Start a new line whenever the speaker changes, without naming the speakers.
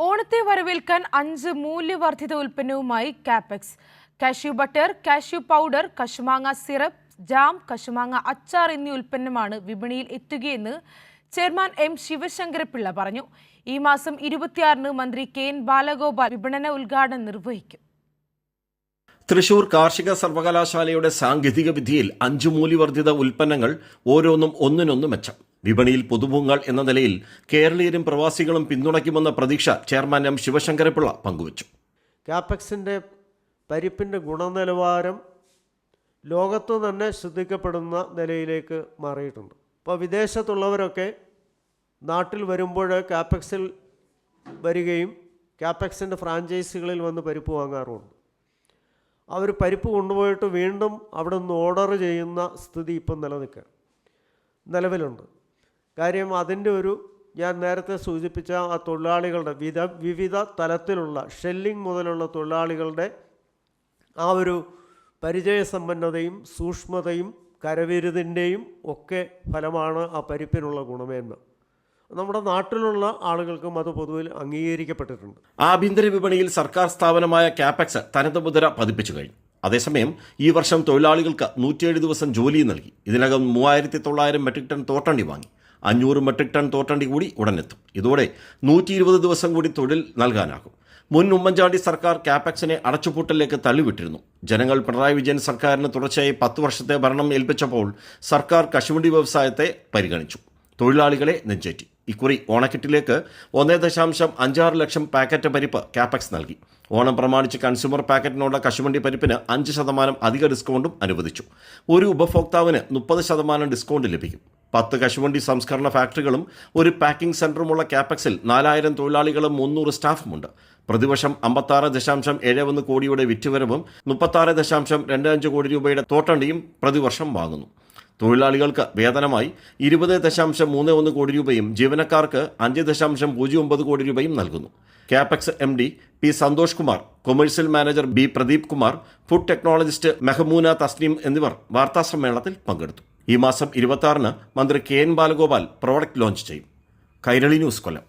ഓണത്തെ വരവേൽക്കാൻ 5 മൂല്യവർദ്ധിത ഉൽപ്പന്നവുമായി Capex. Cashew butter, cashew powder, കശുമാങ്ങ സിറപ്പ്, ജാം, കശുമാങ്ങ അച്ചാർ എന്നീ ഉൽപ്പന്നമാണ് വിപണിയിൽ എത്തുകയെന്ന് ചെയർമാൻ എം ശിവശങ്കരപിള്ള പറഞ്ഞു. ഈ മാസം 26-ന് മന്ത്രി കെ.എൻ. ബാലഗോപാൽ വിപണന ഉദ്ഘാടനം നിർവഹിക്കും.
തൃശൂർ കാർഷിക സർവകലാശാലയുടെ സാങ്കേതിക വിദ്യയിൽ 5 മൂല്യവർദ്ധിത ഉൽപ്പന്നങ്ങൾ ഓരോന്നും ഒന്നിനൊന്ന് മെച്ചം. വിപണിയിൽ പുതുമുഖങ്ങൾ എന്ന നിലയിൽ കേരളീയരും പ്രവാസികളും പിന്തുണയ്ക്കുമെന്ന പ്രതീക്ഷ ചെയർമാൻ എം ശിവശങ്കരപിള്ള പങ്കുവച്ചു.
കാപ്പെക്സിൻ്റെ പരിപ്പിൻ്റെ ഗുണനിലവാരം ലോകത്ത് തന്നെ ശ്രദ്ധിക്കപ്പെടുന്ന നിലയിലേക്ക് മാറിയിട്ടുണ്ട്. ഇപ്പോൾ വിദേശത്തുള്ളവരൊക്കെ നാട്ടിൽ വരുമ്പോൾ കാപ്പെക്സിൽ വരികയും കാപ്പെക്സിൻ്റെ ഫ്രാഞ്ചൈസികളിൽ വന്ന് പരിപ്പ് വാങ്ങാറുമുണ്ട്. അവർ പരിപ്പ് കൊണ്ടുപോയിട്ട് വീണ്ടും അവിടെ നിന്ന് ഓർഡർ ചെയ്യുന്ന സ്ഥിതി ഇപ്പം നിലവിലുണ്ട്. കാര്യം അതിൻ്റെ ഞാൻ നേരത്തെ സൂചിപ്പിച്ച ആ തൊഴിലാളികളുടെ വിവിധ തലത്തിലുള്ള ഷെല്ലിംഗ് മുതലുള്ള തൊഴിലാളികളുടെ ആ ഒരു പരിചയസമ്പന്നതയും സൂക്ഷ്മതയും കരവിരുതിൻ്റെയും ഒക്കെ ഫലമാണ് ആ പരിപ്പിനുള്ള ഗുണമേന്മ. നമ്മുടെ നാട്ടിലുള്ള ആളുകൾക്കും അത് പൊതുവിൽ അംഗീകരിക്കപ്പെട്ടിട്ടുണ്ട്.
ആഭ്യന്തര വിപണിയിൽ സർക്കാർ സ്ഥാപനമായ കാപ്പെക്സ് തനത് മുദ്ര പതിപ്പിച്ചു കഴിഞ്ഞു. അതേസമയം ഈ വർഷം തൊഴിലാളികൾക്ക് 107 ദിവസം ജോലി നൽകി. ഇതിനകം 3900 മെട്രിക് ടൺ തോട്ടണ്ടി വാങ്ങി. 500 മെട്രിക് ടൺ തോട്ടണ്ടി കൂടി ഉടനെത്തും. ഇതോടെ 120 ദിവസം കൂടി തൊഴിൽ നൽകാനാകും. മുൻ ഉമ്മൻചാണ്ടി സർക്കാർ കാപ്പെക്സിനെ അടച്ചുപൂട്ടലിലേക്ക് തള്ളിവിട്ടിരുന്നു. ജനങ്ങൾ പിണറായി വിജയൻ സർക്കാരിന് തുടർച്ചയായി 10 വർഷത്തെ ഭരണം ഏൽപ്പിച്ചപ്പോൾ സർക്കാർ കശുവണ്ടി വ്യവസായത്തെ പരിഗണിച്ചു. തൊഴിലാളികളെ നെഞ്ചേറ്റി. ഇക്കുറി ഓണക്കിറ്റിലേക്ക് 1.56 ലക്ഷം പാക്കറ്റ് പരിപ്പ് കാപ്പെക്സ് നൽകി. ഓണം പ്രമാണിച്ച് കൺസ്യൂമർ പാക്കറ്റിനുള്ള കശുവണ്ടി പരിപ്പിന് 5% അധിക ഡിസ്കൗണ്ടും അനുവദിച്ചു. ഒരു ഉപഭോക്താവിന് 30% ഡിസ്കൗണ്ട് ലഭിക്കും. 10 കശുവണ്ടി സംസ്കരണ ഫാക്ടറികളും ഒരു പാക്കിംഗ് സെന്ററുമുള്ള കാപ്പെക്സിൽ 4000 തൊഴിലാളികളും 300 സ്റ്റാഫുമുണ്ട്. പ്രതിവർഷം 56.71 കോടിയുടെ വിറ്റുവരവും 36.25 കോടി രൂപയുടെ തോട്ടണ്ടിയും പ്രതിവർഷം വാങ്ങുന്നു. തൊഴിലാളികൾക്ക് വേതനമായി 20.31 കോടി രൂപയും ജീവനക്കാർക്ക് 5.09 കോടി രൂപയും നൽകുന്നു. Capex MD P Santhosh Kumar, commercial manager B Pradeep Kumar, food technologist Mehmoona Thasneem എന്നിവർ വാർത്താസമ്മേളനത്തിൽ പങ്കെടുത്തു. ഈ മാസം 26-ന് മന്ത്രി കെ.എൻ. ബാലഗോപാൽ പ്രോഡക്റ്റ് ലോഞ്ച് ചെയ്യും. കൈരളി ന്യൂസ്, കൊല്ലം.